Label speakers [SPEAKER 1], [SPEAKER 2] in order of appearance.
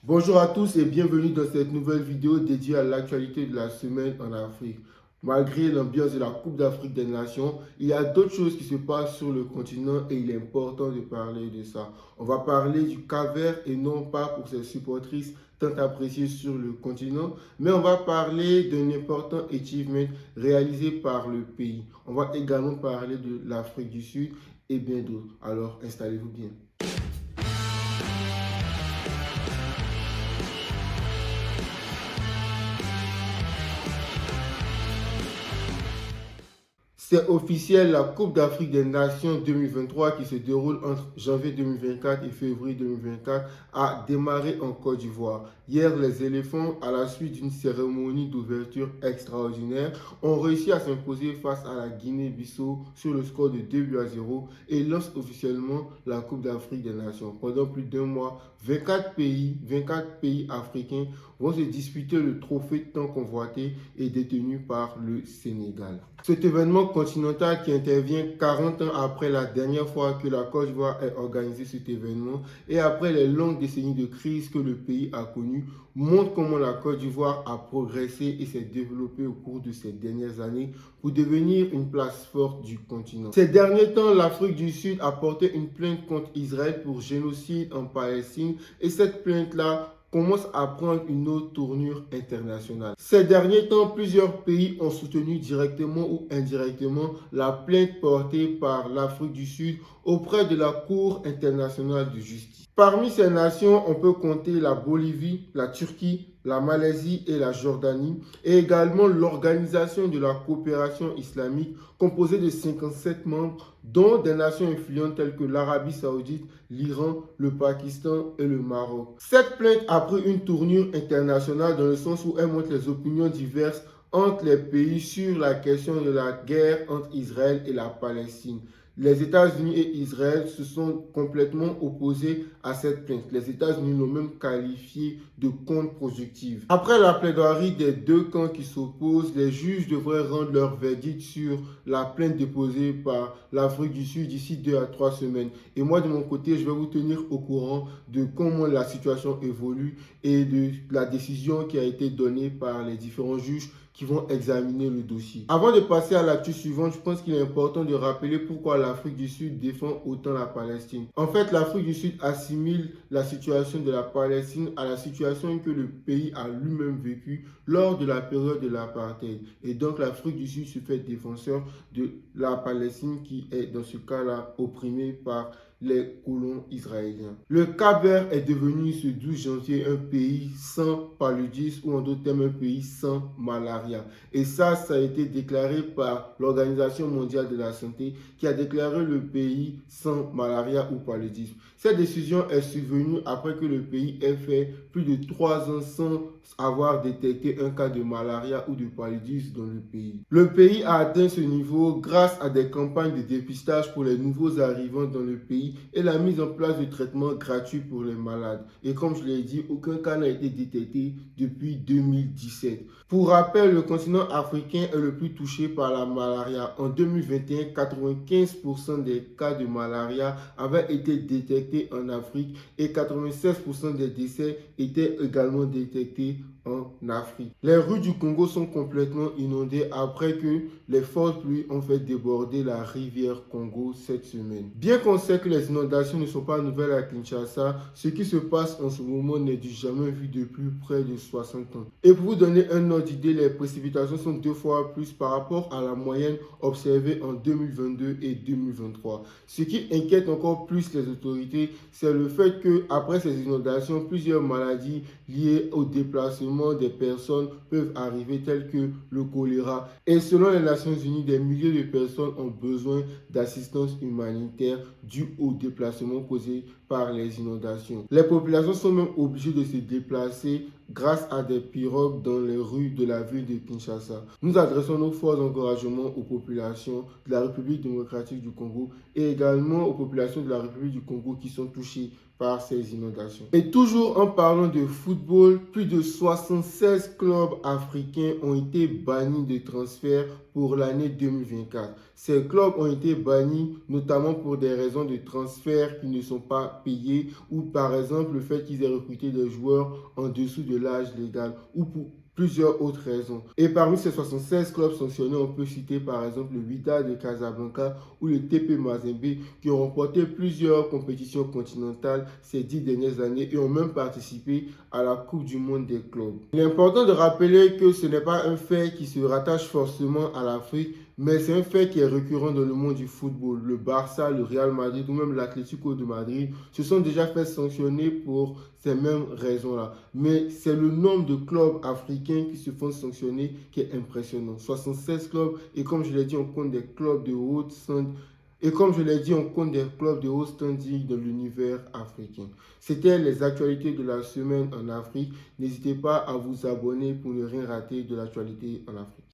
[SPEAKER 1] Bonjour à tous et bienvenue dans cette nouvelle vidéo dédiée à l'actualité de la semaine en Afrique. Malgré l'ambiance de la Coupe d'Afrique des Nations, il y a d'autres choses qui se passent sur le continent et il est important de parler de ça. On va parler du Cap-Vert et non pas pour ses supportrices tant appréciées sur le continent, mais on va parler d'un important achievement réalisé par le pays. On va également parler de l'Afrique du Sud et bien d'autres. Alors installez-vous bien. C'est officiel, la Coupe d'Afrique des Nations 2023 qui se déroule entre janvier 2024 et février 2024 a démarré en Côte d'Ivoire. Hier, les éléphants, à la suite d'une cérémonie d'ouverture extraordinaire, ont réussi à s'imposer face à la Guinée-Bissau sur le score de 2-0 et lancent officiellement la Coupe d'Afrique des Nations. Pendant plus d'un mois, 24 pays africains vont se disputer le trophée tant convoité et détenu par le Sénégal. Cet événement continental qui intervient 40 ans après la dernière fois que la Côte d'Ivoire ait organisé cet événement et après les longues décennies de crise que le pays a connues montre comment la Côte d'Ivoire a progressé et s'est développée au cours de ces dernières années pour devenir une place forte du continent. Ces derniers temps, l'Afrique du Sud a porté une plainte contre Israël pour génocide en Palestine et cette plainte-là commence à prendre une autre tournure internationale. Ces derniers temps, plusieurs pays ont soutenu directement ou indirectement la plainte portée par l'Afrique du Sud auprès de la Cour internationale de justice. Parmi ces nations, on peut compter la Bolivie, la Turquie, la Malaisie et la Jordanie, et également l'Organisation de la coopération islamique composée de 57 membres, dont des nations influentes telles que l'Arabie saoudite, l'Iran, le Pakistan et le Maroc. Cette plainte a pris une tournure internationale dans le sens où elle montre les opinions diverses entre les pays sur la question de la guerre entre Israël et la Palestine. Les États-Unis et Israël se sont complètement opposés à cette plainte. Les États-Unis l'ont même qualifiée de contre-productive. Après la plaidoirie des deux camps qui s'opposent, les juges devraient rendre leur verdict sur la plainte déposée par l'Afrique du Sud d'ici 2 à 3 semaines. Et moi, de mon côté, je vais vous tenir au courant de comment la situation évolue et de la décision qui a été donnée par les différents juges qui vont examiner le dossier. Avant de passer à l'actu suivante, je pense qu'il est important de rappeler pourquoi l'Afrique du Sud défend autant la Palestine. En fait, l'Afrique du Sud assimile la situation de la Palestine à la situation que le pays a lui-même vécue lors de la période de l'apartheid. Et donc, l'Afrique du Sud se fait défenseur de la Palestine qui est dans ce cas-là opprimée par les colons israéliens. Le Cap-Vert est devenu ce 12 janvier un pays sans paludisme ou en d'autres termes un pays sans malaria. Et ça a été déclaré par l'Organisation mondiale de la santé qui a déclaré le pays sans malaria ou paludisme. Cette décision est survenue après que le pays ait fait plus de 3 ans sans avoir détecté un cas de malaria ou de paludisme dans le pays. Le pays a atteint ce niveau grâce à des campagnes de dépistage pour les nouveaux arrivants dans le pays et la mise en place de traitements gratuits pour les malades. Et comme je l'ai dit, aucun cas n'a été détecté depuis 2017. Pour rappel, le continent africain est le plus touché par la malaria. En 2021, 95% des cas de malaria avaient été détectés en Afrique et 96% des décès étaient également détectés en Afrique. Les rues du Congo sont complètement inondées après que les fortes pluies ont fait déborder la rivière Congo cette semaine. Bien qu'on sait que les inondations ne sont pas nouvelles à Kinshasa, ce qui se passe en ce moment n'est du jamais vu depuis près de 60 ans. Et pour vous donner un ordre d'idée, les précipitations sont 2 fois plus par rapport à la moyenne observée en 2022 et 2023. Ce qui inquiète encore plus les autorités, c'est le fait que après ces inondations, plusieurs maladies liées au déplacement des personnes peuvent arriver telles que le choléra. Et selon les Nations Unies, des milliers de personnes ont besoin d'assistance humanitaire due au déplacement causé par les inondations. Les populations sont même obligées de se déplacer grâce à des pirogues dans les rues de la ville de Kinshasa. Nous adressons nos forts encouragements aux populations de la République démocratique du Congo et également aux populations de la République du Congo qui sont touchées par ces inondations. Et toujours en parlant de football, plus de 76 clubs africains ont été bannis de transfert pour l'année 2024. Ces clubs ont été bannis notamment pour des raisons de transfert qui ne sont pas payées ou par exemple le fait qu'ils aient recruté des joueurs en dessous de l'âge légal ou pour plusieurs autres raisons. Et parmi ces 76 clubs sanctionnés, on peut citer par exemple le Wydad de Casablanca ou le TP Mazembe qui ont remporté plusieurs compétitions continentales ces 10 dernières années et ont même participé à la Coupe du Monde des clubs. Il est important de rappeler que ce n'est pas un fait qui se rattache forcément à l'Afrique, mais c'est un fait qui est récurrent dans le monde du football. Le Barça, le Real Madrid ou même l'Atlético de Madrid se sont déjà fait sanctionner pour ces mêmes raisons-là. Mais c'est le nombre de clubs africains qui se font sanctionner qui est impressionnant. 76 clubs et comme je l'ai dit, on compte des clubs de haute et comme je l'ai dit, on compte des clubs de haut standing dans l'univers africain. C'était les actualités de la semaine en Afrique. N'hésitez pas à vous abonner pour ne rien rater de l'actualité en Afrique.